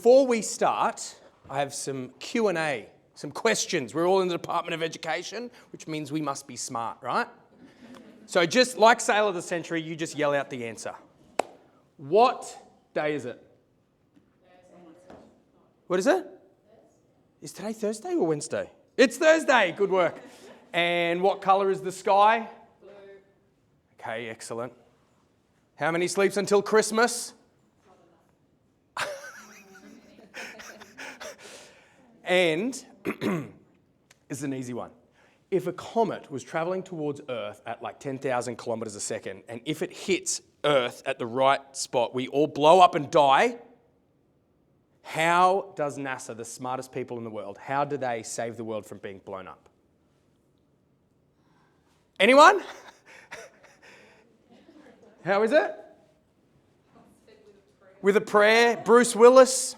Before we start, I have some Q&A, some questions. We're all in the Department of Education, which means we must be smart, right? So just like Sailor of the Century, you just yell out the answer. What day is it? What is it? Is today Thursday or Wednesday? It's Thursday. Good work. And what colour is the sky? Blue. Okay, excellent. How many sleeps until Christmas? And this is an easy one. If a comet was traveling towards Earth at like 10,000 kilometers a second, and if it hits Earth at the right spot, we all blow up and die, how does NASA, the smartest people in the world, how do they save the world from being blown up? Anyone? How is it? With a prayer. Bruce Willis.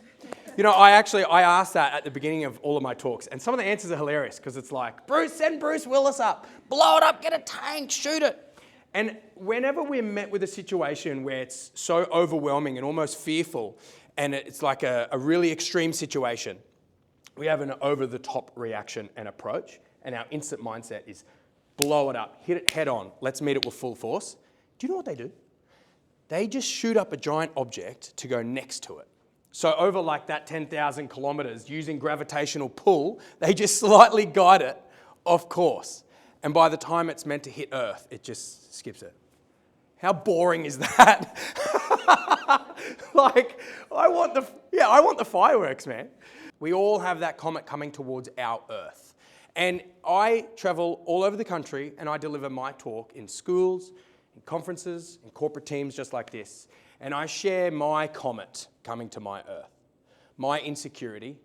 You know, I asked that at the beginning of all of my talks, and some of the answers are hilarious because it's like, send Bruce Willis up, blow it up, get a tank, shoot it. And whenever we're met with a situation where it's so overwhelming and almost fearful, and it's like a really extreme situation, we have an over-the-top reaction and approach, and our instant mindset is blow it up, hit it head on, let's meet it with full force. Do you know what they do? They just shoot up a giant object to go next to it. So over like that 10,000 kilometers, using gravitational pull, they just slightly guide it off course. And by the time it's meant to hit Earth, it just skips it. How boring is that? Like, I want the fireworks, man. We all have that comet coming towards our Earth. And I travel all over the country and I deliver my talk in schools, in conferences, in corporate teams just like this. And I share my comet coming to my Earth, my insecurity,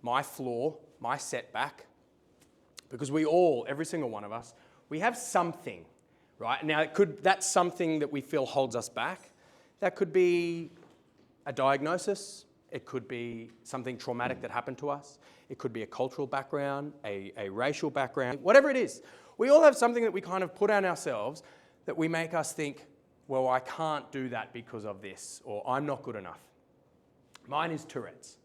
my flaw, my setback. Because we all, every single one of us, we have something, right? Now, that's something that we feel holds us back. That could be a diagnosis. It could be something traumatic that happened to us. It could be a cultural background, a racial background, whatever it is. We all have something that we kind of put on ourselves that we make us think, well, I can't do that because of this, or I'm not good enough. Mine is Tourette's.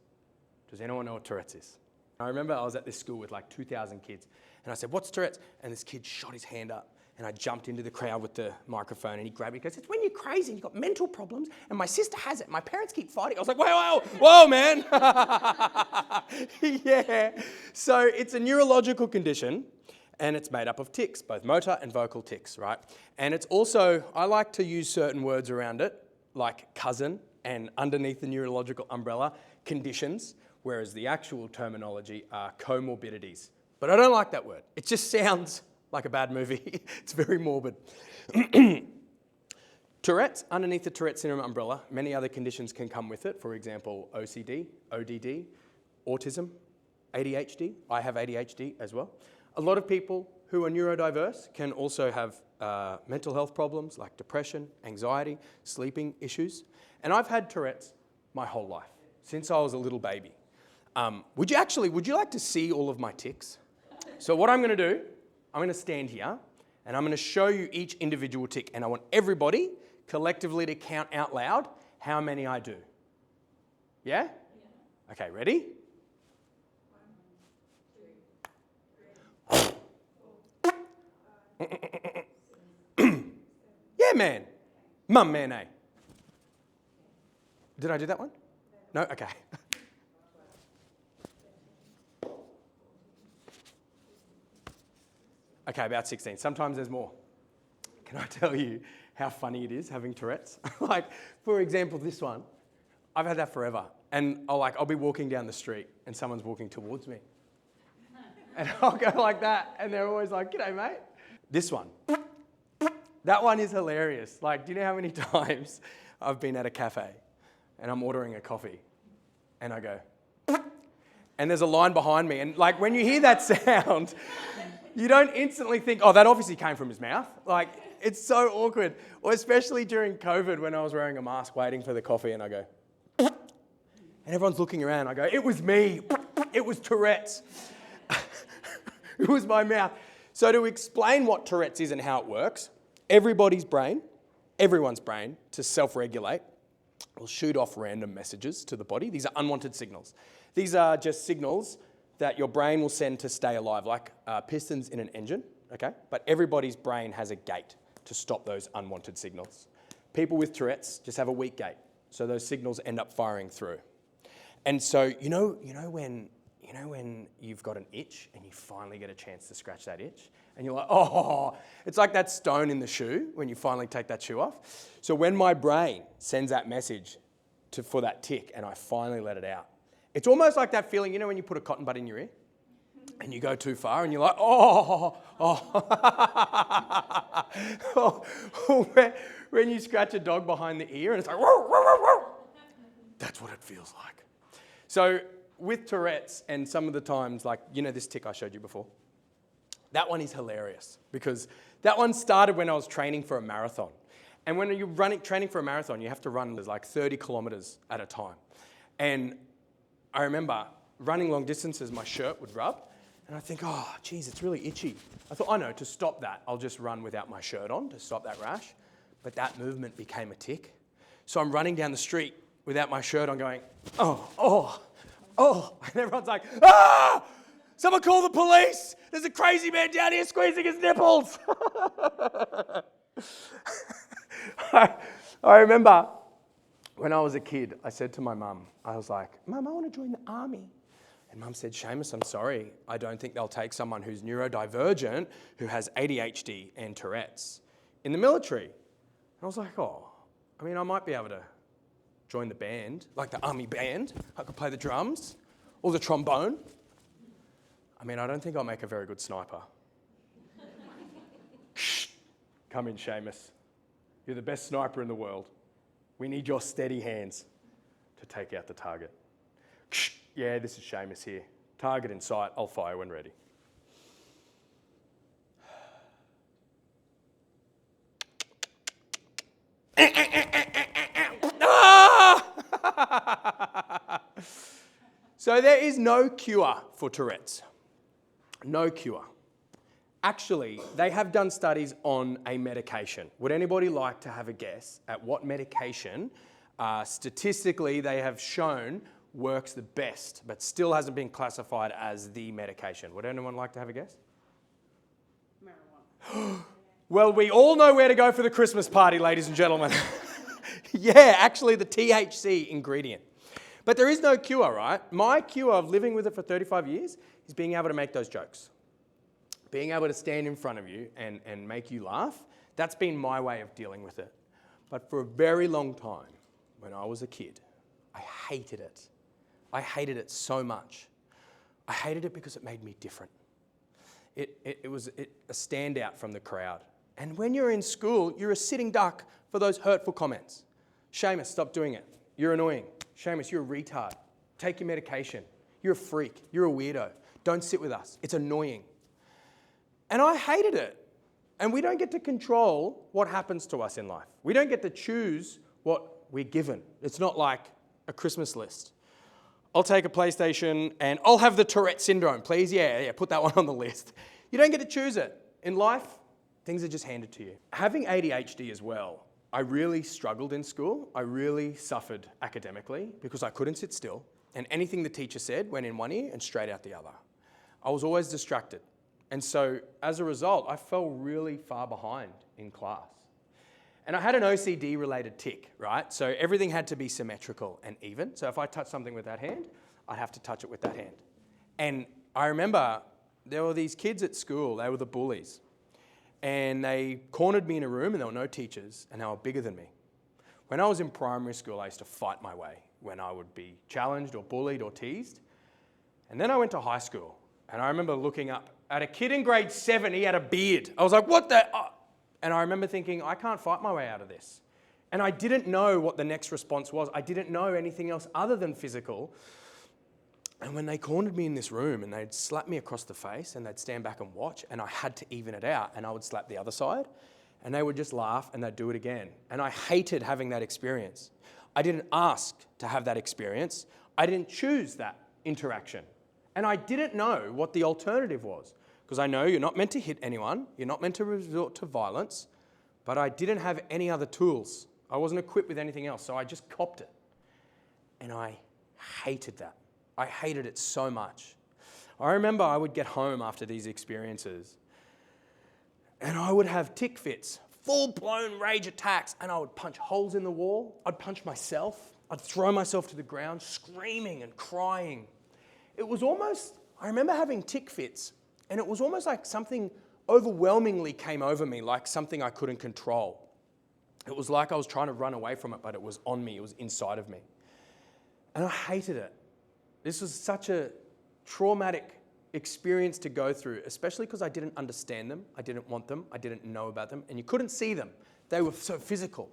Does anyone know what Tourette's is? I remember I was at this school with like 2,000 kids, and I said, what's Tourette's? And this kid shot his hand up, and I jumped into the crowd with the microphone, and he grabbed it. He goes, it's when you're crazy and you've got mental problems, and my sister has it. My parents keep fighting. I was like, whoa, man. Yeah. So it's a neurological condition, and it's made up of tics, both motor and vocal tics, right? And it's also, I like to use certain words around it, like cousin, and underneath the neurological umbrella, conditions, whereas the actual terminology are comorbidities. But I don't like that word. It just sounds like a bad movie. It's very morbid. Tourette's, underneath the Tourette syndrome umbrella, many other conditions can come with it. For example, OCD, ODD, autism, ADHD. I have ADHD as well. A lot of people who are neurodiverse can also have mental health problems like depression, anxiety, sleeping issues. And I've had Tourette's my whole life, since I was a little baby. Would you like to see all of my tics? So what I'm going to do, I'm going to stand here and I'm going to show you each individual tic, and I want everybody collectively to count out loud how many I do. Yeah? Okay, ready? Yeah, man. Mum, man, eh? Did I do that one? No? Okay. Okay, about 16. Sometimes there's more. Can I tell you how funny it is having Tourette's? Like, for example, this one. I've had that forever. And I'll be walking down the street and someone's walking towards me. And I'll go like that, and they're always like, g'day, mate. This one. That one is hilarious. Like, do you know how many times I've been at a cafe and I'm ordering a coffee and I go, and there's a line behind me, and like when you hear that sound, you don't instantly think, oh, that obviously came from his mouth. Like, it's so awkward. Or especially during COVID when I was wearing a mask waiting for the coffee and I go, and everyone's looking around. I go, it was me. It was Tourette's. It was my mouth. So to explain what Tourette's is and how it works, everyone's brain to self-regulate will shoot off random messages to the body. These are unwanted signals. These are just signals that your brain will send to stay alive, like pistons in an engine, okay? But everybody's brain has a gate to stop those unwanted signals. People with Tourette's just have a weak gate, so those signals end up firing through. And so, you know when you've got an itch and you finally get a chance to scratch that itch, and you're like, oh, it's like that stone in the shoe when you finally take that shoe off. So when my brain sends that message for that tick and I finally let it out, it's almost like that feeling, when you put a cotton bud in your ear and you go too far and you're like, when you scratch a dog behind the ear and it's like, whoa, whoa, whoa, whoa. That's what it feels like. So with Tourette's and some of the times, like, this tick I showed you before, that one is hilarious because that one started when I was training for a marathon. And when you're training for a marathon, you have to run like 30 kilometers at a time. And I remember running long distances, my shirt would rub, and I think, oh, geez, it's really itchy. I thought, no, to stop that, I'll just run without my shirt on to stop that rash. But that movement became a tick. So I'm running down the street without my shirt on going, oh. And everyone's like, ah! Someone call the police! There's a crazy man down here squeezing his nipples! I remember when I was a kid, I said to my mum, I was like, Mum, I want to join the army. And Mum said, Seamus, I'm sorry. I don't think they'll take someone who's neurodivergent, who has ADHD and Tourette's in the military. And I was like, I might be able to join the band, like the army band. I could play the drums or the trombone. I don't think I'll make a very good sniper. Come in, Seamus. You're the best sniper in the world. We need your steady hands to take out the target. Yeah, this is Seamus here. Target in sight. I'll fire when ready. So there is no cure for Tourette's. No cure. Actually, they have done studies on a medication. Would anybody like to have a guess at what medication statistically they have shown works the best, but still hasn't been classified as the medication? Would anyone like to have a guess? Marijuana. Well, we all know where to go for the Christmas party, ladies and gentlemen. Yeah, actually the THC ingredient. But there is no cure, right? My cure of living with it for 35 years is being able to make those jokes. Being able to stand in front of you and make you laugh, that's been my way of dealing with it. But for a very long time, when I was a kid, I hated it. I hated it so much. I hated it because it made me different. It was a standout from the crowd. And when you're in school, you're a sitting duck for those hurtful comments. Seamus, stop doing it. You're annoying. Seamus, you're a retard. Take your medication. You're a freak. You're a weirdo. Don't sit with us. It's annoying. And I hated it. And we don't get to control what happens to us in life. We don't get to choose what we're given. It's not like a Christmas list. I'll take a PlayStation and I'll have the Tourette syndrome, please. Yeah, put that one on the list. You don't get to choose it. In life, things are just handed to you. Having ADHD as well, I really struggled in school. I really suffered academically because I couldn't sit still. And anything the teacher said went in one ear and straight out the other. I was always distracted. And so as a result, I fell really far behind in class. And I had an OCD-related tic, right? So everything had to be symmetrical and even. So if I touched something with that hand, I'd have to touch it with that hand. And I remember there were these kids at school, they were the bullies. And they cornered me in a room and there were no teachers and they were bigger than me. When I was in primary school, I used to fight my way when I would be challenged or bullied or teased. And then I went to high school and I remember looking up at a kid in grade 7, he had a beard. I was like, what the? And I remember thinking, I can't fight my way out of this. And I didn't know what the next response was. I didn't know anything else other than physical. And when they cornered me in this room and they'd slap me across the face and they'd stand back and watch and I had to even it out and I would slap the other side and they would just laugh and they'd do it again. And I hated having that experience. I didn't ask to have that experience. I didn't choose that interaction. And I didn't know what the alternative was. Because I know you're not meant to hit anyone, you're not meant to resort to violence, but I didn't have any other tools. I wasn't equipped with anything else, so I just copped it. And I hated that. I hated it so much. I remember I would get home after these experiences and I would have tick fits, full-blown rage attacks, and I would punch holes in the wall. I'd punch myself. I'd throw myself to the ground, screaming and crying. It was almost, I remember having tick fits, and it was almost like something overwhelmingly came over me, like something I couldn't control. It was like I was trying to run away from it, but it was on me. It was inside of me. And I hated it. This was such a traumatic experience to go through, especially because I didn't understand them, I didn't want them, I didn't know about them, and you couldn't see them. They were so physical.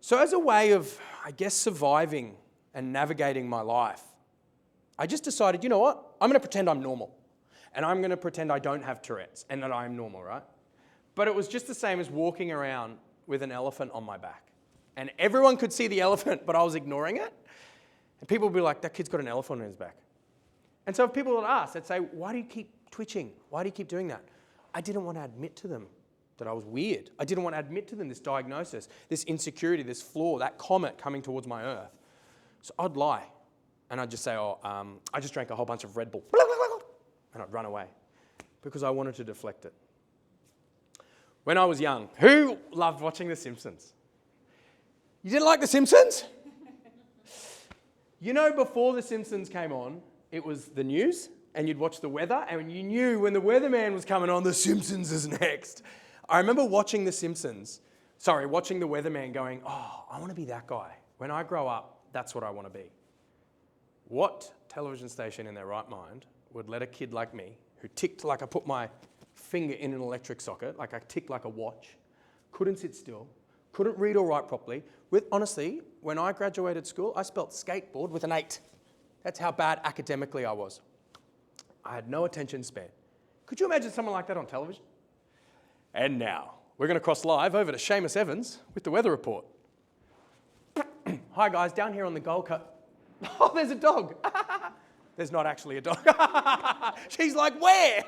So as a way of, I guess, surviving and navigating my life, I just decided, you know what? I'm going to pretend I'm normal. And I'm going to pretend I don't have Tourette's and that I'm normal, right? But it was just the same as walking around with an elephant on my back. And everyone could see the elephant, but I was ignoring it. And people would be like, that kid's got an elephant on his back. And so if people would ask, they'd say, why do you keep twitching? Why do you keep doing that? I didn't want to admit to them that I was weird. I didn't want to admit to them this diagnosis, this insecurity, this flaw, that comet coming towards my earth. So I'd lie. And I'd just say, I just drank a whole bunch of Red Bull. And I'd run away because I wanted to deflect it. When I was young, who loved watching The Simpsons? You didn't like The Simpsons? You know, before The Simpsons came on, it was the news, and you'd watch the weather, and you knew when the weatherman was coming on, The Simpsons is next. I remember watching The weatherman going, oh, I want to be that guy. When I grow up, that's what I want to be. What television station in their right mind would let a kid like me, who ticked like I put my finger in an electric socket, like I ticked like a watch, couldn't sit still, couldn't read or write properly. Honestly, when I graduated school, I spelt skateboard with an 8. That's how bad academically I was. I had no attention span. Could you imagine someone like that on television? And now, we're going to cross live over to Seamus Evans with the weather report. Hi guys, down here on the Gold Coast. Oh, there's a dog. There's not actually a dog. She's like, where?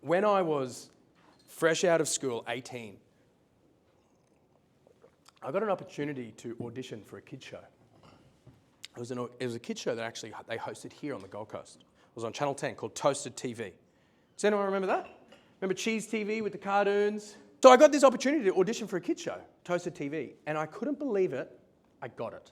When I was fresh out of school, 18, I got an opportunity to audition for a kids show. It was a kids show that actually they hosted here on the Gold Coast. It was on Channel 10 called Toasted TV. Does anyone remember that? Remember Cheese TV with the cartoons? So I got this opportunity to audition for a kids show, Toasted TV, and I couldn't believe it. I got it.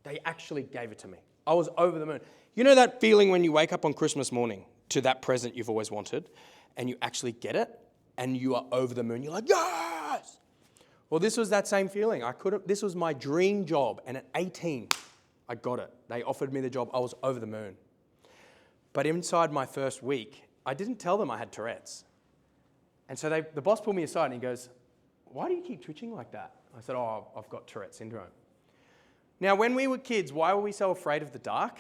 They actually gave it to me. I was over the moon. You know that feeling when you wake up on Christmas morning to that present you've always wanted, and you actually get it, and you are over the moon. You're like, yes! Well, this was that same feeling. This was my dream job, and at 18, I got it. They offered me the job. I was over the moon. But inside my first week, I didn't tell them I had Tourette's. And so the boss pulled me aside and he goes, why do you keep twitching like that? I said, oh, I've got Tourette syndrome. Now, when we were kids, why were we so afraid of the dark?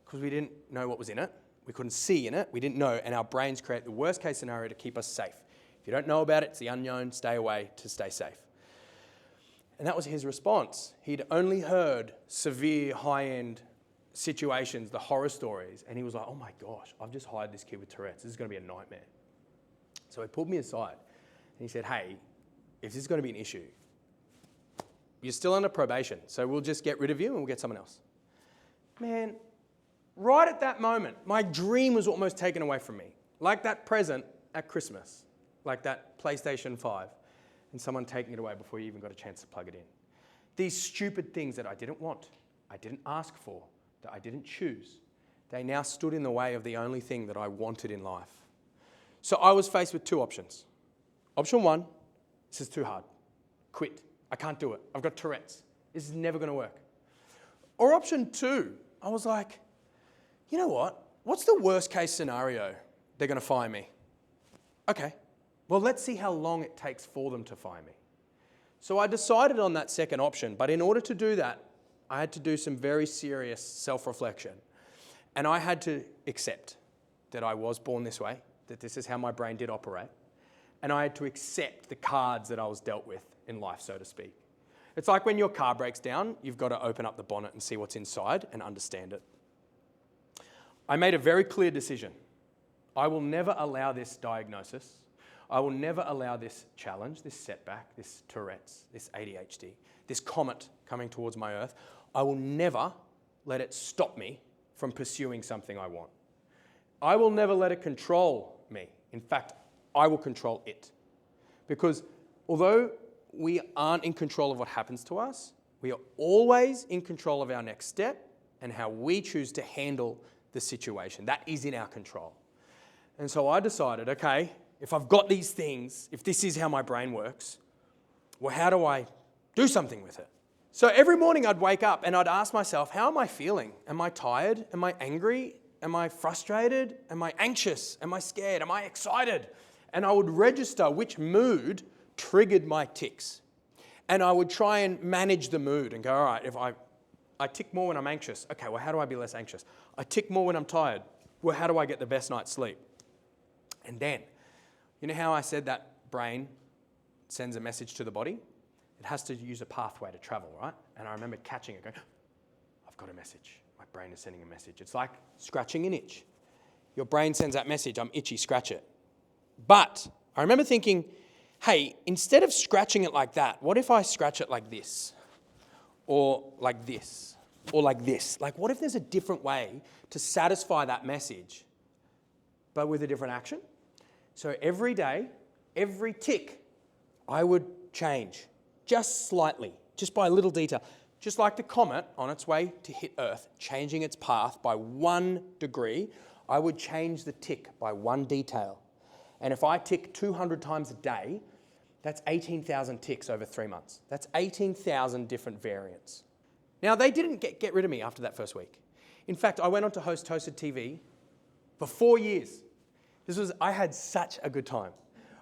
Because we didn't know what was in it. We couldn't see in it. We didn't know. And our brains create the worst case scenario to keep us safe. If you don't know about it, it's the unknown. Stay away to stay safe. And that was his response. He'd only heard severe, high-end situations, the horror stories. And he was like, oh my gosh, I've just hired this kid with Tourette's. This is going to be a nightmare. So he pulled me aside and he said, hey, if this is going to be an issue, you're still under probation, so we'll just get rid of you and we'll get someone else. Man, right at that moment, my dream was almost taken away from me. Like that present at Christmas, like that PlayStation 5, and someone taking it away before you even got a chance to plug it in. These stupid things that I didn't want, I didn't ask for, that I didn't choose, they now stood in the way of the only thing that I wanted in life. So I was faced with two options. Option one, this is too hard. Quit. I can't do it. I've got Tourette's. This is never going to work. Or option two, I was like, you know what? What's the worst case scenario? They're going to fire me. Okay, well, let's see how long it takes for them to fire me. So I decided on that second option, but in order to do that, I had to do some very serious self-reflection. And I had to accept that I was born this way, that this is how my brain did operate. And I had to accept the cards that I was dealt with in life, so to speak. It's like when your car breaks down, you've got to open up the bonnet and see what's inside and understand it. I made a very clear decision. I will never allow this diagnosis. I will never allow this challenge, this setback, this Tourette's, this ADHD, this comet coming towards my earth. I will never let it stop me from pursuing something I want. I will never let it control me. In fact, I will control it. Because although we aren't in control of what happens to us, we are always in control of our next step and how we choose to handle the situation. That is in our control. And so I decided, okay, if I've got these things, if this is how my brain works, well, how do I do something with it? So every morning I'd wake up and I'd ask myself, how am I feeling? Am I tired? Am I angry? Am I frustrated? Am I anxious? Am I scared? Am I excited? And I would register which mood triggered my tics. And I would try and manage the mood and go, all right, if I tick more when I'm anxious. Okay, well, how do I be less anxious? I tick more when I'm tired. Well, how do I get the best night's sleep? And then, you know how I said that brain sends a message to the body? It has to use a pathway to travel, right? And I remember catching it going, I've got a message. My brain is sending a message. It's like scratching an itch. Your brain sends that message, I'm itchy, scratch it. But I remember thinking, hey, instead of scratching it like that, what if I scratch it like this? Or like this? Or like this? Like, what if there's a different way to satisfy that message, but with a different action? So every day, every tick, I would change just slightly, just by a little detail. Just like the comet on its way to hit Earth, changing its path by 1 degree, I would change the tick by 1 detail. And if I tick 200 times a day, that's 18,000 ticks over 3 months. That's 18,000 different variants. Now, they didn't get rid of me after that first week. In fact, I went on to host Toasted TV for 4 years. I had such a good time.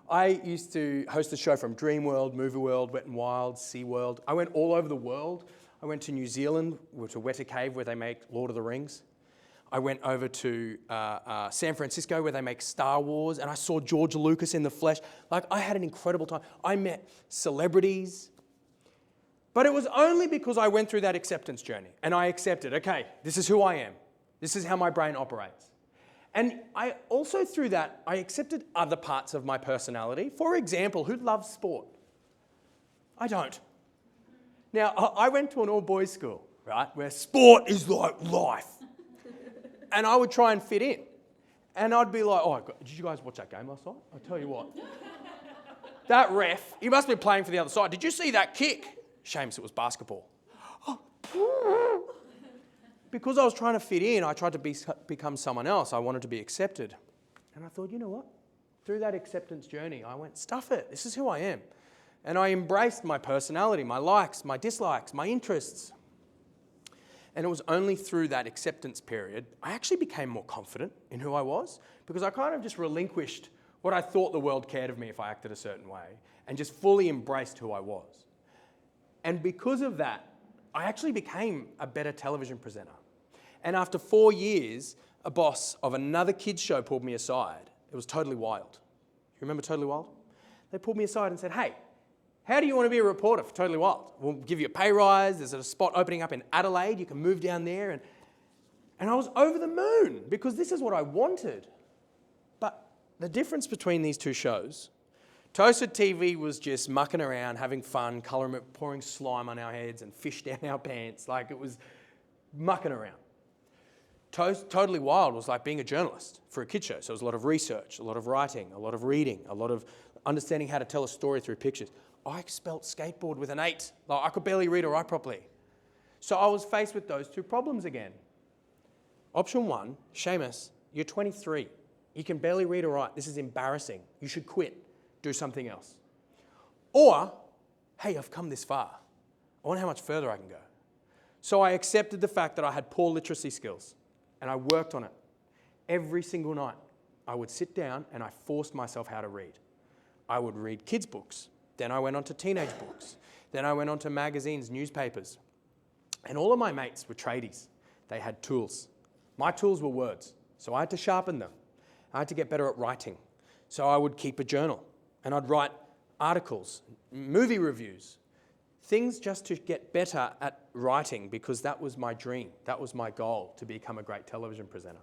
I used to host a show from Dream World, Movie World, Wet n Wild, Sea World. I went all over the world. I went to New Zealand, to Weta Cave, where they make Lord of the Rings. I went over to San Francisco, where they make Star Wars, and I saw George Lucas in the flesh. Like, I had an incredible time. I met celebrities. But it was only because I went through that acceptance journey, and I accepted, okay, this is who I am. This is how my brain operates. And I also, through that, I accepted other parts of my personality. For example, who loves sport? I don't. Now, I went to an all-boys school, right, where sport is like life. And I would try and fit in. And I'd be like, oh, did you guys watch that game last night? I'll tell you what. That ref, he must have been playing for the other side. Did you see that kick? Shame it was basketball. Because I was trying to fit in, I tried to become someone else. I wanted to be accepted. And I thought, you know what? Through that acceptance journey, I went, stuff it. This is who I am. And I embraced my personality, my likes, my dislikes, my interests. And it was only through that acceptance period, I actually became more confident in who I was, because I kind of just relinquished what I thought the world cared of me if I acted a certain way, and just fully embraced who I was. And because of that, I actually became a better television presenter. And after 4 years, a boss of another kids show pulled me aside. It was Totally Wild. You remember Totally Wild? They pulled me aside and said, hey, how do you want to be a reporter for Totally Wild? We'll give you a pay rise. There's a spot opening up in Adelaide. You can move down there. And I was over the moon, because this is what I wanted. But the difference between these two shows, Toasted TV was just mucking around, having fun, pouring slime on our heads and fish down our pants. Like, it was mucking around. Totally Wild was like being a journalist for a kid show. So it was a lot of research, a lot of writing, a lot of reading, a lot of understanding how to tell a story through pictures. I spelt skateboard with an 8. Like, I could barely read or write properly. So I was faced with those two problems again. Option 1, Seamus, you're 23. You can barely read or write. This is embarrassing. You should quit. Do something else. Or, hey, I've come this far. I wonder how much further I can go. So I accepted the fact that I had poor literacy skills, and I worked on it. Every single night, I would sit down and I forced myself how to read. I would read kids' books. Then I went on to teenage books. Then I went on to magazines, newspapers. And all of my mates were tradies. They had tools. My tools were words, so I had to sharpen them. I had to get better at writing. So I would keep a journal. And I'd write articles, movie reviews, things just to get better at writing, because that was my dream. That was my goal, to become a great television presenter.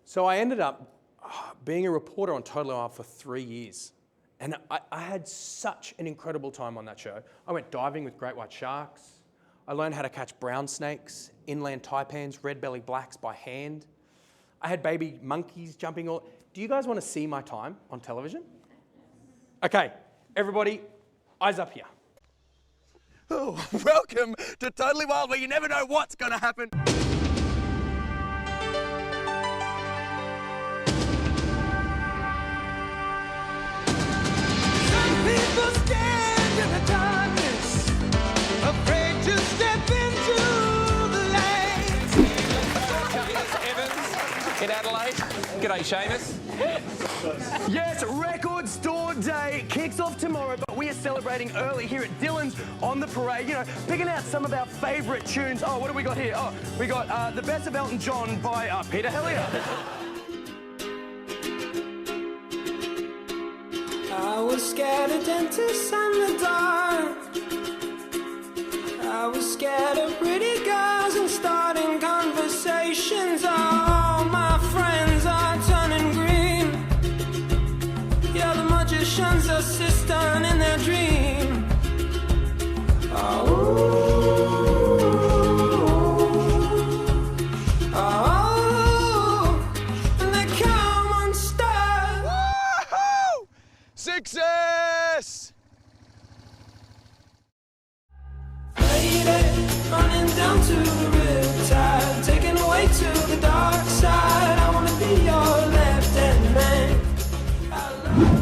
So I ended up being a reporter on Totally Wild for 3 years. And I had such an incredible time on that show. I went diving with great white sharks. I learned how to catch brown snakes, inland taipans, red-bellied blacks by hand. I had baby monkeys jumping all... Do you guys want to see my time on television? Okay, everybody, eyes up here. Oh, welcome to Totally Wild, where you never know what's going to happen. People stand in the darkness, afraid to step into the light. Evans in Adelaide. G'day, Seamus. Yes, Record Store Day kicks off tomorrow, but we are celebrating early here at Dylan's on the parade, you know, picking out some of our favourite tunes. Oh, what do we got here? Oh, we got The Best of Elton John by Peter Hellier. I was scared of dentists and the dark. I was scared of pretty girls and starting conversations. All my friends are turning green. Yeah, the magician's assistant in their dream. And they come unstuck. Woohoo! Success! Running down to the riptide, taken away to the dark side. I wanna be your left-hand man.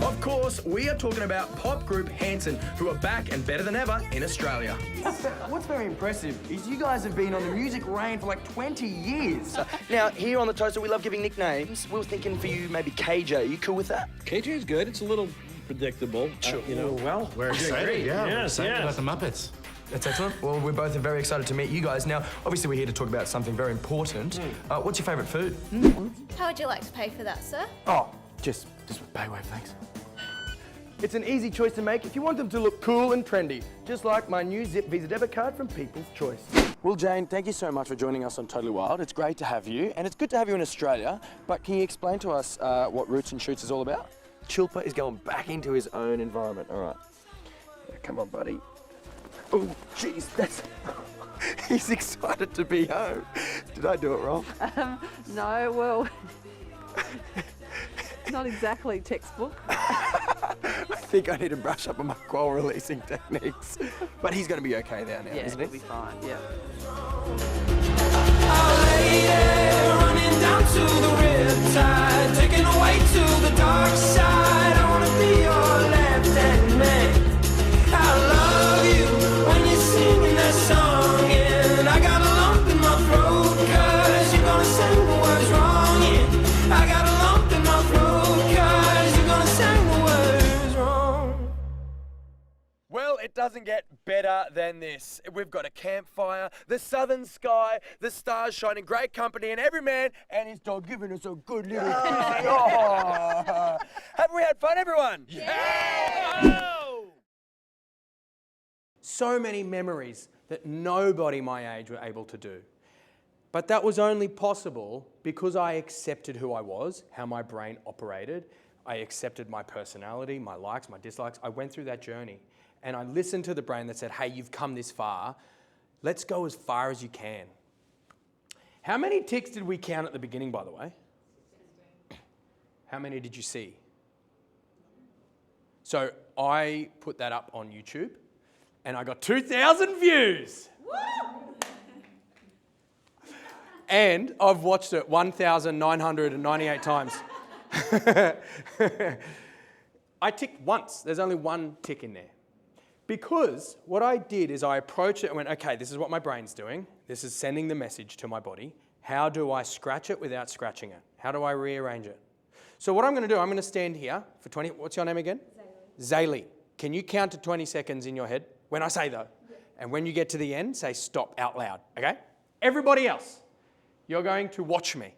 Of course, we are talking about pop group Hanson, who are back and better than ever in Australia. What's very impressive is you guys have been on the music reign for like 20 years. Now, here on The Toaster, we love giving nicknames. We were thinking for you, maybe KJ. Are you cool with that? KJ is good. It's a little predictable. Sure. You know, Well, we're excited. Yeah, yes, we're excited yes. about the Muppets. That's excellent. Well, we're both very excited to meet you guys. Now, obviously, we're here to talk about something very important. What's your favourite food? How would you like to pay for that, sir? Oh, just with Paywave, thanks. It's an easy choice to make if you want them to look cool and trendy, just like my new Zip Visa debit card from People's Choice. Well, Jane, thank you so much for joining us on Totally Wild. It's great to have you, and it's good to have you in Australia, but can you explain to us what Roots and Shoots is all about? Chilpa is going back into his own environment, all right. Yeah, come on, buddy. Oh, jeez, that's... He's excited to be home. Did I do it wrong? No, well, not exactly textbook. I think I need to brush up on my qual releasing techniques. But he's going to be okay there now, Yeah, isn't it'll he? be fine, yeah. Running down to the riptide, taken away to the dark side. I wanna be your left-hand man. I love you when you're singing that song, and I got a lump in my throat 'cause you're gonna sing the words wrong. Yeah, I got a lump in my throat 'cause you're gonna sing the words wrong. Well, it doesn't get better than this. We've got a campfire, the southern sky, the stars shining, great company, and every man and his dog giving us a good little kissy. Oh. Haven't we had fun, everyone? Yeah! So many memories that nobody my age were able to do. But that was only possible because I accepted who I was, how my brain operated. I accepted my personality, my likes, my dislikes. I went through that journey. And I listened to the brain that said, hey, you've come this far. Let's go as far as you can. How many ticks did we count at the beginning, by the way? 16. How many did you see? So I put that up on YouTube, and I got 2,000 views. Woo! And I've watched it 1,998 times. I ticked once. There's only one tick in there. Because what I did is I approached it and went, okay, this is what my brain's doing. This is sending the message to my body. How do I scratch it without scratching it? How do I rearrange it? So what I'm going to do, I'm going to stand here for 20... What's your name again? Zaylee. Can you count to 20 seconds in your head? When I say though. Yeah. And when you get to the end, say stop out loud, okay? Everybody else, you're going to watch me.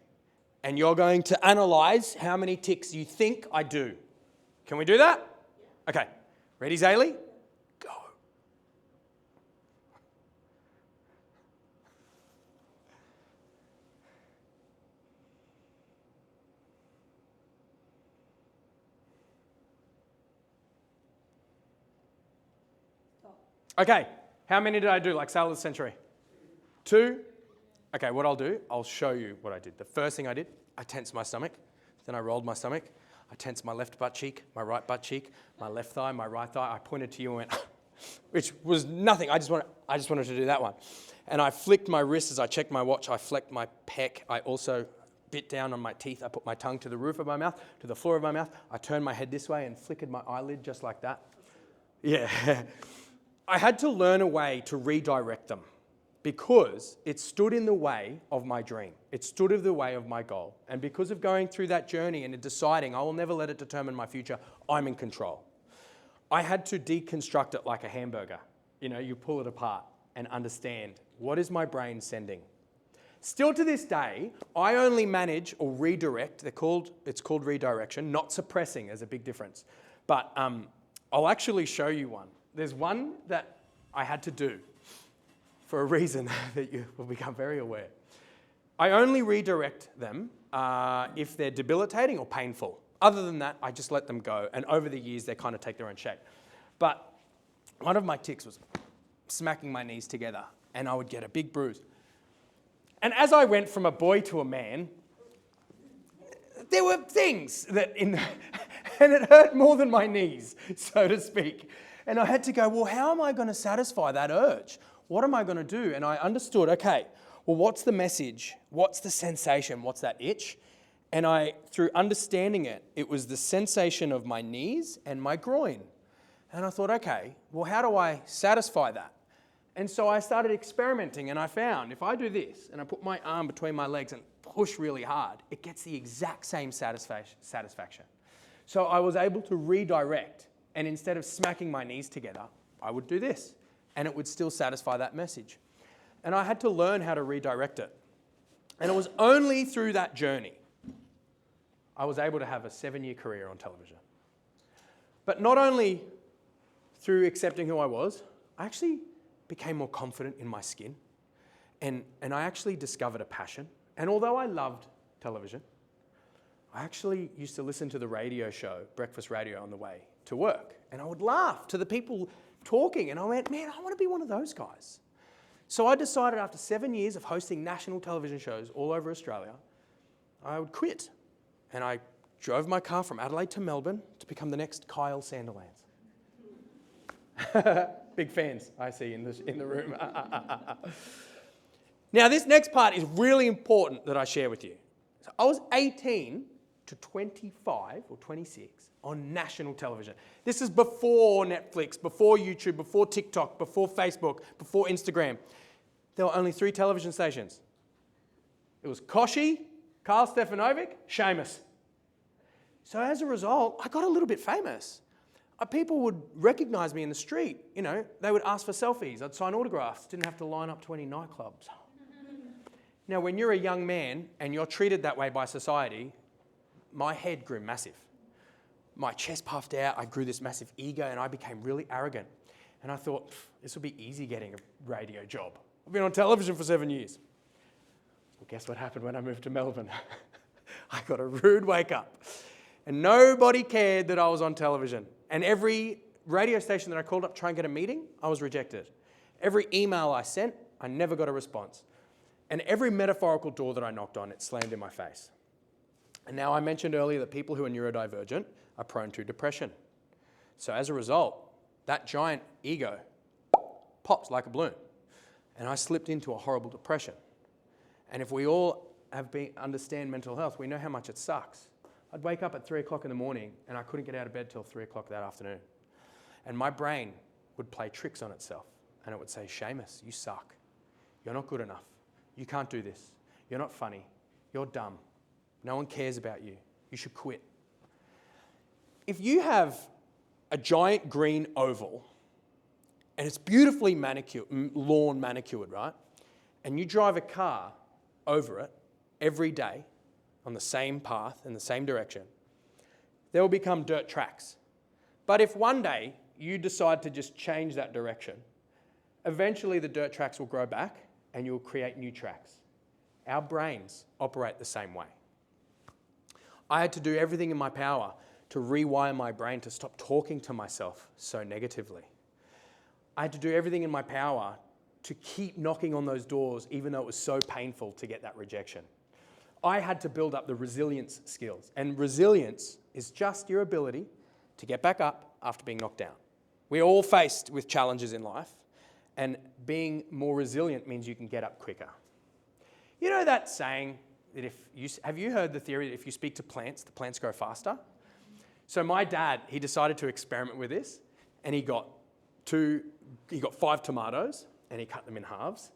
And you're going to analyse how many ticks you think I do. Can we do that? Yeah. Okay. Ready, Zaylee? Go. Okay, how many did I do, like Sailor of the Century? 2? Okay, what I'll do, I'll show you what I did. The first thing I did, I tensed my stomach, then I rolled my stomach, I tensed my left butt cheek, my right butt cheek, my left thigh, my right thigh. I pointed to you and went, which was nothing. I just wanted to do that one. And I flicked my wrist as I checked my watch. I flecked my pec. I also bit down on my teeth. I put my tongue to the roof of my mouth, to the floor of my mouth. I turned my head this way and flickered my eyelid just like that. Yeah. I had to learn a way to redirect them because it stood in the way of my dream. It stood in the way of my goal. And because of going through that journey and deciding I will never let it determine my future, I'm in control. I had to deconstruct it like a hamburger. You know, you pull it apart and understand, what is my brain sending? Still to this day, I only manage or redirect, it's called redirection, not suppressing. There's a big difference. But I'll actually show you one. There's one that I had to do for a reason that you will become very aware. I only redirect them if they're debilitating or painful. Other than that, I just let them go. And over the years, they kind of take their own shape. But one of my tics was smacking my knees together, and I would get a big bruise. And as I went from a boy to a man, there were things that and it hurt more than my knees, so to speak. And I had to go, well, how am I going to satisfy that urge? What am I going to do? And I understood, okay, well, what's the message? What's the sensation? What's that itch? And through understanding it, it was the sensation of my knees and my groin. And I thought, okay, well, how do I satisfy that? And so I started experimenting, and I found if I do this and I put my arm between my legs and push really hard, it gets the exact same satisfaction. So I was able to redirect, and instead of smacking my knees together, I would do this, and it would still satisfy that message. And I had to learn how to redirect it. And it was only through that journey I was able to have a 7-year career on television. But not only through accepting who I was, I actually became more confident in my skin. And I actually discovered a passion. And although I loved television, I actually used to listen to the radio show, breakfast radio, on the way to work. And I would laugh to the people talking. And I went, man, I want to be one of those guys. So I decided after 7 years of hosting national television shows all over Australia, I would quit. And I drove my car from Adelaide to Melbourne to become the next Kyle Sandilands. Big fans, I see, in the room. Now, this next part is really important that I share with you. So I was 18 to 25 or 26 on national television. This is before Netflix, before YouTube, before TikTok, before Facebook, before Instagram. There were only 3 television stations. It was Koshi, Carl Stefanovic, Seamus. So as a result, I got a little bit famous. People would recognize me in the street. You know, they would ask for selfies. I'd sign autographs. Didn't have to line up to any nightclubs. Now, when you're a young man and you're treated that way by society, my head grew massive. My chest puffed out. I grew this massive ego, and I became really arrogant. And I thought, this will be easy getting a radio job. I've been on television for 7 years. Well, guess what happened when I moved to Melbourne? I got a rude wake up. And nobody cared that I was on television. And every radio station that I called up to try and get a meeting, I was rejected. Every email I sent, I never got a response. And every metaphorical door that I knocked on, it slammed in my face. And now I mentioned earlier that people who are neurodivergent are prone to depression. So as a result, that giant ego pops like a balloon. And I slipped into a horrible depression. And if we all understand mental health, we know how much it sucks. I'd wake up at 3 o'clock in the morning and I couldn't get out of bed till 3 o'clock that afternoon. And my brain would play tricks on itself. And it would say, Seamus, you suck. You're not good enough. You can't do this. You're not funny. You're dumb. No one cares about you. You should quit. If you have a giant green oval and it's beautifully manicured, lawn manicured, right? And you drive a car over it every day on the same path in the same direction, there will become dirt tracks. But if one day you decide to just change that direction, eventually the dirt tracks will grow back and you'll create new tracks. Our brains operate the same way. I had to do everything in my power to rewire my brain to stop talking to myself so negatively. I had to do everything in my power to keep knocking on those doors, even though it was so painful to get that rejection. I had to build up the resilience skills. And resilience is just your ability to get back up after being knocked down. We're all faced with challenges in life, and being more resilient means you can get up quicker. You know that saying that have you heard the theory that if you speak to plants, the plants grow faster? So my dad, he decided to experiment with this, and he got 5 tomatoes, and he cut them in halves,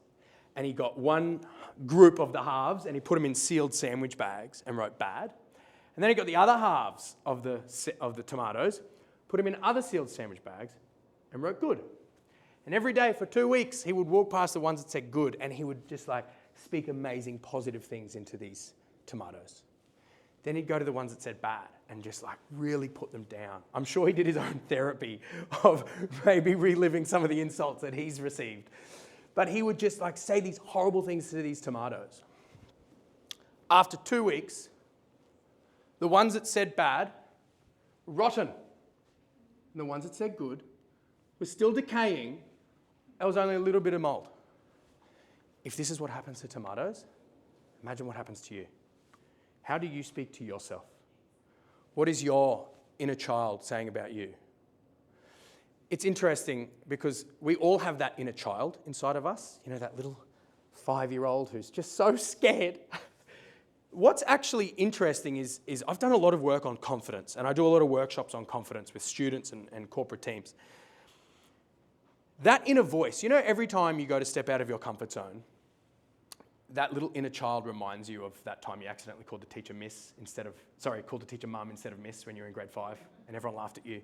and he got one group of the halves, and he put them in sealed sandwich bags and wrote bad. And then he got the other halves of the tomatoes, put them in other sealed sandwich bags, and wrote good. And every day for 2 weeks, he would walk past the ones that said good, and he would just like speak amazing positive things into these tomatoes. Then he'd go to the ones that said bad and just like really put them down. I'm sure he did his own therapy of maybe reliving some of the insults that he's received. But he would just like say these horrible things to these tomatoes. After 2 weeks, the ones that said bad, rotten. And the ones that said good were still decaying. There was only a little bit of mold. If this is what happens to tomatoes, imagine what happens to you. How do you speak to yourself? What is your inner child saying about you? It's interesting because we all have that inner child inside of us. You know, that little 5-year-old who's just so scared. What's actually interesting is I've done a lot of work on confidence, and I do a lot of workshops on confidence with students and corporate teams. That inner voice, you know, every time you go to step out of your comfort zone, that little inner child reminds you of that time you accidentally called the teacher called the teacher mum instead of miss when you were in grade 5 and everyone laughed at you.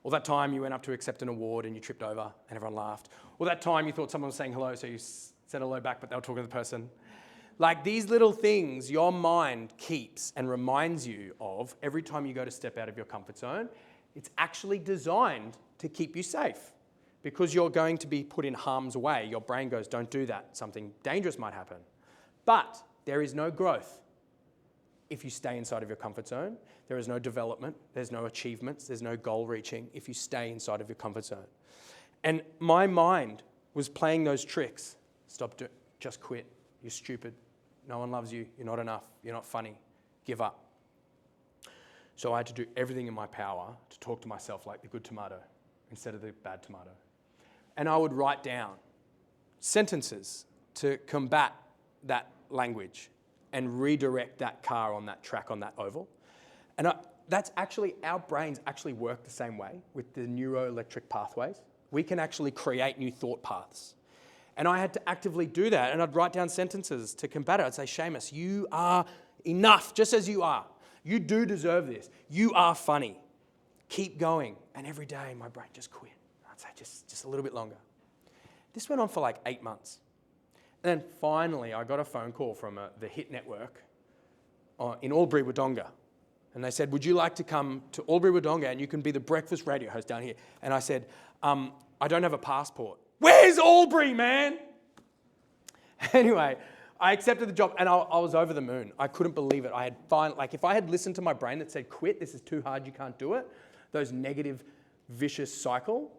Or that time you went up to accept an award and you tripped over and everyone laughed. Or that time you thought someone was saying hello, so you said hello back, but they were talking to the person. Like these little things your mind keeps and reminds you of every time you go to step out of your comfort zone. It's actually designed to keep you safe because you're going to be put in harm's way. Your brain goes, don't do that. Something dangerous might happen. But there is no growth if you stay inside of your comfort zone. There is no development. There's no achievements. There's no goal reaching if you stay inside of your comfort zone. And my mind was playing those tricks. Stop doing, just quit. You're stupid. No one loves you. You're not enough. You're not funny. Give up. So I had to do everything in my power to talk to myself like the good tomato instead of the bad tomato. And I would write down sentences to combat that language and redirect that car on that track, on that oval. And that's actually, our brains actually work the same way with the neuroelectric pathways. We can actually create new thought paths. And I had to actively do that. And I'd write down sentences to combat it. I'd say, Seamus, you are enough, just as you are. You do deserve this. You are funny. Keep going. And every day my brain just quit. I'd say just a little bit longer. This went on for like 8 months. And then finally, I got a phone call from the Hit Network in Albury, Wodonga. And they said, would you like to come to Albury, Wodonga and you can be the breakfast radio host down here? And I said, I don't have a passport. Where's Albury, man? Anyway, I accepted the job and I was over the moon. I couldn't believe it. If I had listened to my brain that said, quit, this is too hard, you can't do it, those negative, vicious cycle,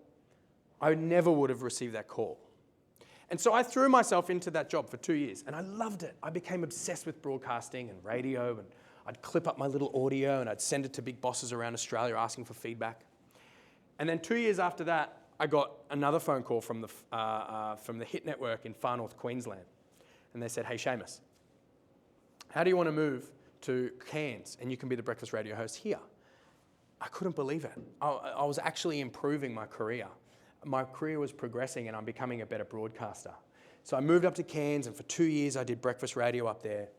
I never would have received that call. And so I threw myself into that job for 2 years and I loved it. I became obsessed with broadcasting and radio, and I'd clip up my little audio and I'd send it to big bosses around Australia asking for feedback. And then 2 years after that, I got another phone call from the Hit Network in far north Queensland. And they said, hey, Seamus, how do you want to move to Cairns and you can be the breakfast radio host here? I couldn't believe it. I was actually improving my career. My career was progressing and I'm becoming a better broadcaster. So I moved up to Cairns and for 2 years I did breakfast radio up there.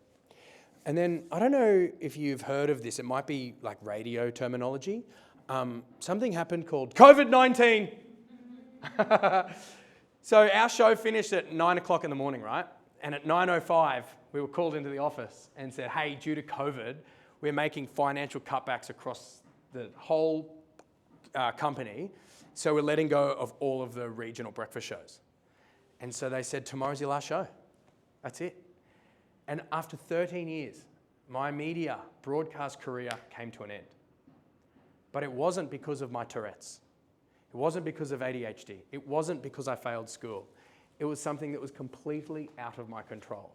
And then, I don't know if you've heard of this, it might be like radio terminology. Something happened called COVID-19. So our show finished at 9 o'clock in the morning, right? And at 9:05, we were called into the office and said, hey, due to COVID, we're making financial cutbacks across the whole company. So we're letting go of all of the regional breakfast shows. And so they said, tomorrow's your last show. That's it. And after 13 years, my media broadcast career came to an end. But it wasn't because of my Tourette's. It wasn't because of ADHD. It wasn't because I failed school. It was something that was completely out of my control.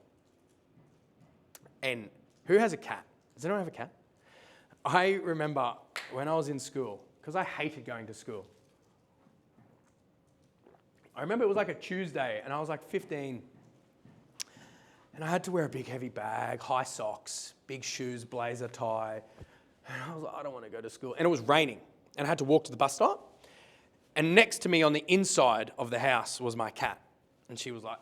And who has a cat? Does anyone have a cat? I remember when I was in school, because I hated going to school. I remember it was like a Tuesday and I was like 15 and I had to wear a big heavy bag, high socks, big shoes, blazer, tie. And I was like, I don't want to go to school. And it was raining and I had to walk to the bus stop. And next to me on the inside of the house was my cat. And she was like,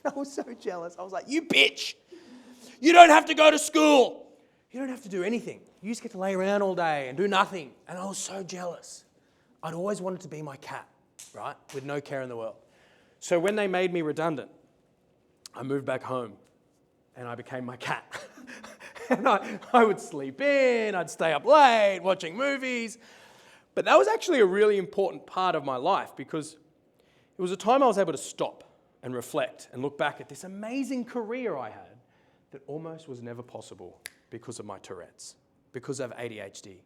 I was so jealous. I was like, you bitch, you don't have to go to school. You don't have to do anything. You just get to lay around all day and do nothing. And I was so jealous. I'd always wanted to be my cat, right? With no care in the world. So when they made me redundant, I moved back home and I became my cat. And I would sleep in, I'd stay up late watching movies. But that was actually a really important part of my life because it was a time I was able to stop and reflect and look back at this amazing career I had that almost was never possible because of my Tourette's, because of ADHD,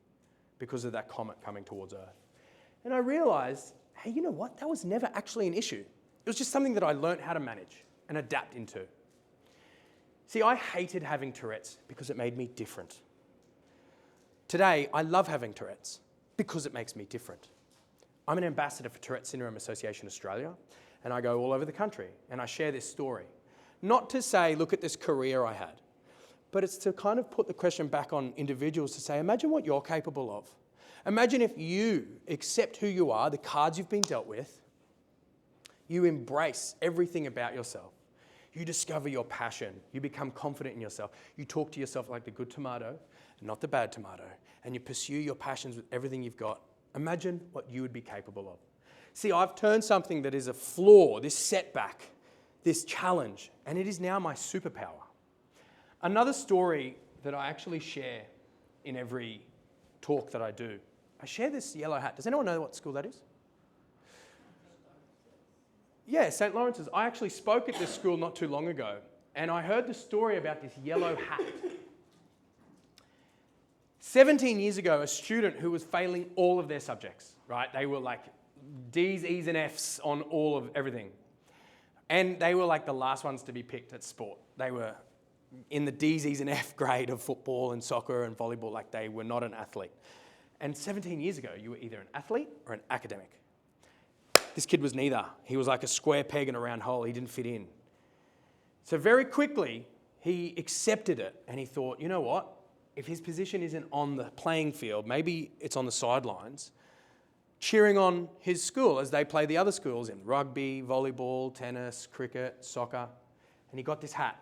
because of that comet coming towards Earth. And I realized, hey, you know what? That was never actually an issue. It was just something that I learned how to manage and adapt into. See, I hated having Tourette's because it made me different. Today, I love having Tourette's because it makes me different. I'm an ambassador for Tourette Syndrome Association Australia, and I go all over the country, and I share this story. Not to say, look at this career I had, but it's to kind of put the question back on individuals to say, imagine what you're capable of. Imagine if you accept who you are, the cards you've been dealt with, you embrace everything about yourself. You discover your passion. You become confident in yourself. You talk to yourself like the good tomato, not the bad tomato, and you pursue your passions with everything you've got. Imagine what you would be capable of. See, I've turned something that is a flaw, this setback, this challenge, and it is now my superpower. Another story that I actually share in every talk that I do, I share this yellow hat. Does anyone know what school that is? Yeah, St. Lawrence's. I actually spoke at this school not too long ago, and I heard the story about this yellow hat. 17 years ago, a student who was failing all of their subjects, right? They were like D's, E's, and F's on all of everything. And they were like the last ones to be picked at sport. They were in the D's, E's, and F grade of football and soccer and volleyball, like they were not an athlete. And 17 years ago, you were either an athlete or an academic. This kid was neither. He was like a square peg in a round hole. He didn't fit in. So very quickly, he accepted it and he thought, you know what? If his position isn't on the playing field, maybe it's on the sidelines, cheering on his school as they play the other schools in rugby, volleyball, tennis, cricket, soccer. And he got this hat,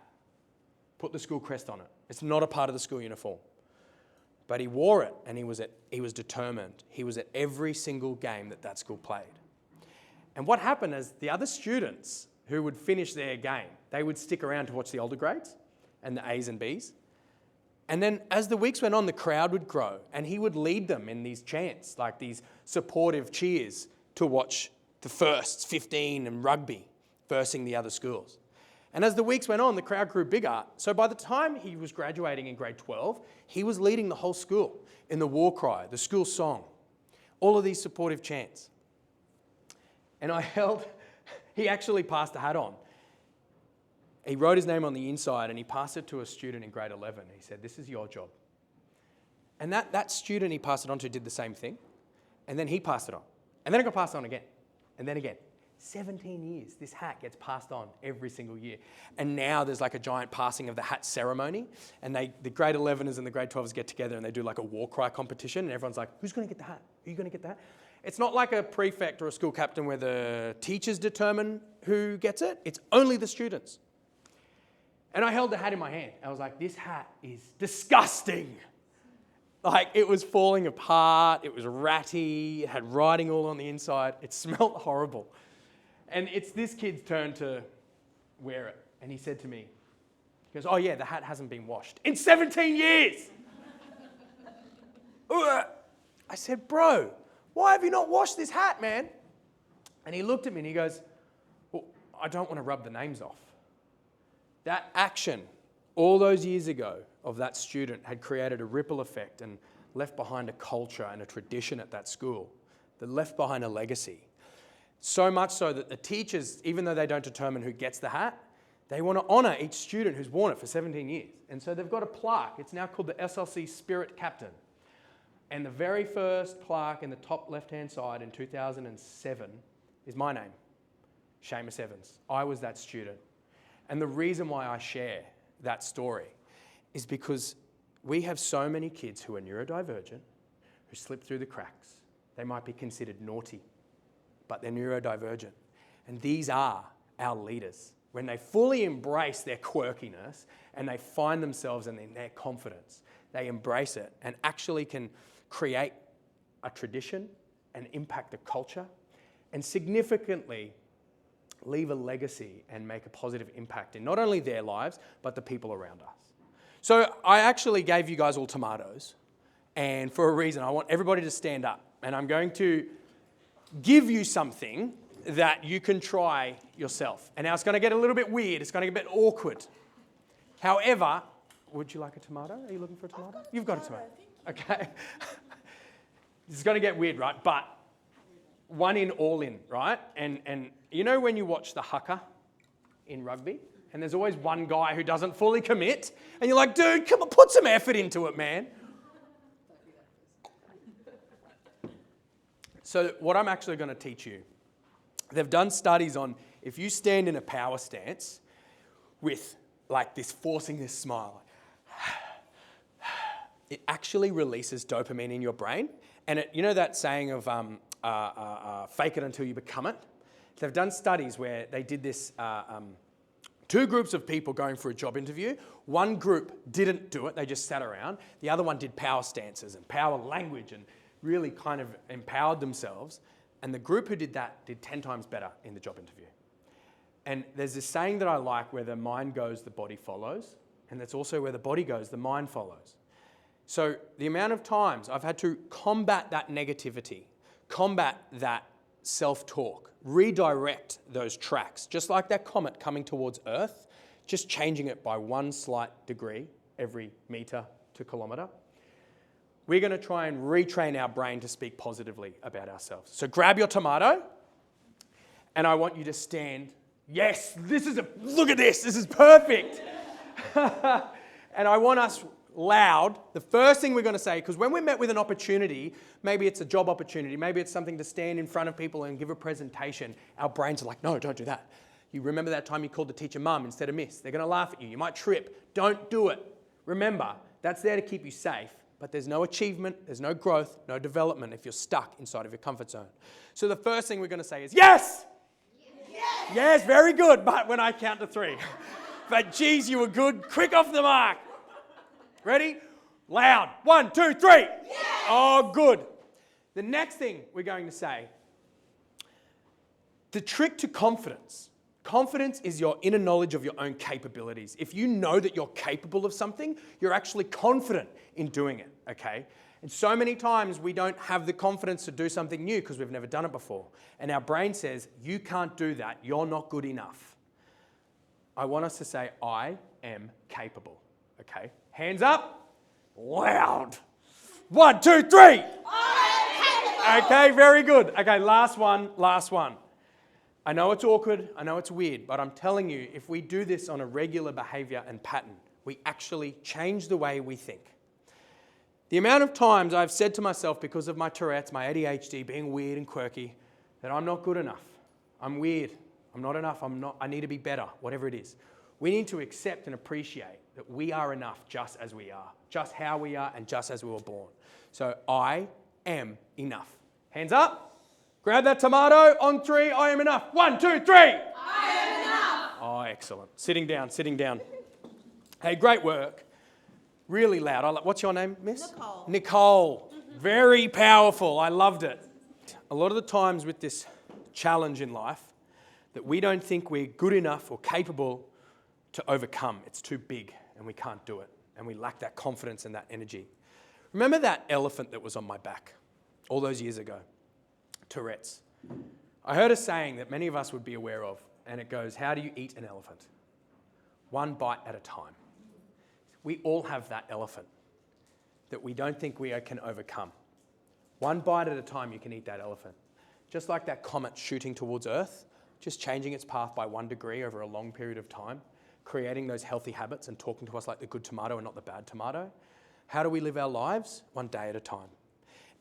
put the school crest on it. It's not a part of the school uniform. But he wore it and he was determined. He was at every single game that school played. And what happened is the other students who would finish their game, they would stick around to watch the older grades and the A's and B's. And then as the weeks went on, the crowd would grow and he would lead them in these chants, like these supportive cheers to watch the firsts, 15 and rugby versing the other schools. And as the weeks went on, the crowd grew bigger. So by the time he was graduating in grade 12, he was leading the whole school in the war cry, the school song, all of these supportive chants. And he actually passed the hat on. He wrote his name on the inside and he passed it to a student in grade 11. He said, this is your job. And that student he passed it on to did the same thing. And then he passed it on. And then it got passed on again. And then again. 17 years, this hat gets passed on every single year. And now there's like a giant passing of the hat ceremony. And the grade 11ers and the grade 12ers get together and they do like a war cry competition. And everyone's like, who's going to get the hat? Are you going to get the hat? It's not like a prefect or a school captain where the teachers determine who gets it. It's only the students. And I held the hat in my hand. I was like, this hat is disgusting. Like, it was falling apart. It was ratty. It had writing all on the inside. It smelled horrible. And it's this kid's turn to wear it. And he said to me, he goes, oh yeah, the hat hasn't been washed in 17 years. I said, bro, why have you not washed this hat, man? And he looked at me and he goes, well, I don't want to rub the names off. That action all those years ago of that student had created a ripple effect and left behind a culture and a tradition at that school, that left behind a legacy. So much so that the teachers, even though they don't determine who gets the hat, they want to honour each student who's worn it for 17 years. And so they've got a plaque. It's now called the SLC Spirit Captain. And the very first plaque in the top left-hand side in 2007 is my name, Seamus Evans. I was that student. And the reason why I share that story is because we have so many kids who are neurodivergent, who slip through the cracks. They might be considered naughty, but they're neurodivergent. And these are our leaders. When they fully embrace their quirkiness and they find themselves in their confidence, they embrace it and actually can create a tradition and impact a culture and significantly leave a legacy and make a positive impact in not only their lives, but the people around us. So I actually gave you guys all tomatoes, and for a reason. I want everybody to stand up, and I'm going to give you something that you can try yourself. And now it's going to get a little bit weird. It's going to get a bit awkward. However, would you like a tomato? Are you looking for a tomato? You've got a tomato. Okay. This is going to get weird, right? But one in, all in, right? And you know when you watch the haka in rugby? And there's always one guy who doesn't fully commit. And you're like, dude, come on, put some effort into it, man. So what I'm actually going to teach you, they've done studies on if you stand in a power stance with like this, forcing this smile, it actually releases dopamine in your brain. And it, you know that saying of fake it until you become it? They've done studies where they did this, two groups of people going for a job interview. One group didn't do it, they just sat around. The other one did power stances and power language and really kind of empowered themselves. And the group who did that did 10 times better in the job interview. And there's this saying that I like where the mind goes, the body follows. And that's also where the body goes, the mind follows. So the amount of times I've had to combat that negativity, combat that self-talk, redirect those tracks, just like that comet coming towards Earth, just changing it by one slight degree every metre to kilometre. We're going to try and retrain our brain to speak positively about ourselves. So grab your tomato, and I want you to stand. Yes, look at this is perfect. And I want us loud, the first thing we're going to say, because when we're met with an opportunity, maybe it's a job opportunity, maybe it's something to stand in front of people and give a presentation, our brains are like, no, don't do that. You remember that time you called the teacher mum instead of miss? They're going to laugh at you. You might trip. Don't do it. Remember, that's there to keep you safe, but there's no achievement, there's no growth, no development if you're stuck inside of your comfort zone. So the first thing we're going to say is, yes! Yes, yes, very good, but when I count to 3. But geez, you were good. Quick off the mark. Ready? Loud. 1, 2, 3. Yes! Oh, good. The next thing we're going to say, the trick to confidence. Confidence is your inner knowledge of your own capabilities. If you know that you're capable of something, you're actually confident in doing it, okay? And so many times we don't have the confidence to do something new because we've never done it before. And our brain says, you can't do that. You're not good enough. I want us to say, I am capable, okay? Hands up. Loud. 1, 2, 3. Okay, very good. Okay, last one. I know it's awkward, I know it's weird, but I'm telling you, if we do this on a regular behaviour and pattern, we actually change the way we think. The amount of times I've said to myself, because of my Tourette's, my ADHD, being weird and quirky, that I'm not good enough. I'm weird. I'm not enough. I need to be better, whatever it is. We need to accept and appreciate that we are enough just as we are, just how we are and just as we were born. So I am enough. Hands up. Grab that tomato. On 3, I am enough. 1, 2, 3. I am enough. Oh, excellent. Sitting down. Hey, great work. Really loud. What's your name, miss? Nicole. Very powerful. I loved it. A lot of the times with this challenge in life that we don't think we're good enough or capable to overcome. It's too big and we can't do it. And we lack that confidence and that energy. Remember that elephant that was on my back all those years ago? Tourette's. I heard a saying that many of us would be aware of, and it goes, how do you eat an elephant? 1 bite at a time. We all have that elephant that we don't think we can overcome. One bite at a time, you can eat that elephant. Just like that comet shooting towards Earth, just changing its path by 1 degree over a long period of time, creating those healthy habits and talking to us like the good tomato and not the bad tomato. How do we live our lives? 1 day at a time.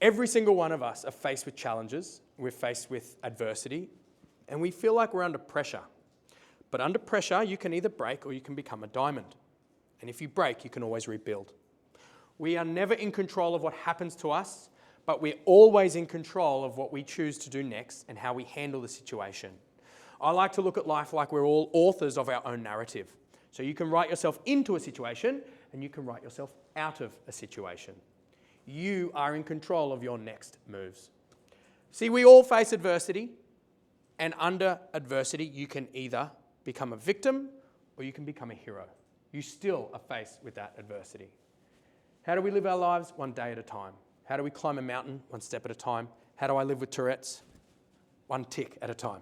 Every single one of us are faced with challenges, we're faced with adversity, and we feel like we're under pressure. But under pressure, you can either break or you can become a diamond. And if you break, you can always rebuild. We are never in control of what happens to us, but we're always in control of what we choose to do next and how we handle the situation. I like to look at life like we're all authors of our own narrative. So you can write yourself into a situation and you can write yourself out of a situation. You are in control of your next moves. See, we all face adversity, and under adversity, you can either become a victim or you can become a hero. You still are faced with that adversity. How do we live our lives? 1 day at a time. How do we climb a mountain? 1 step at a time. How do I live with Tourette's? 1 tick at a time.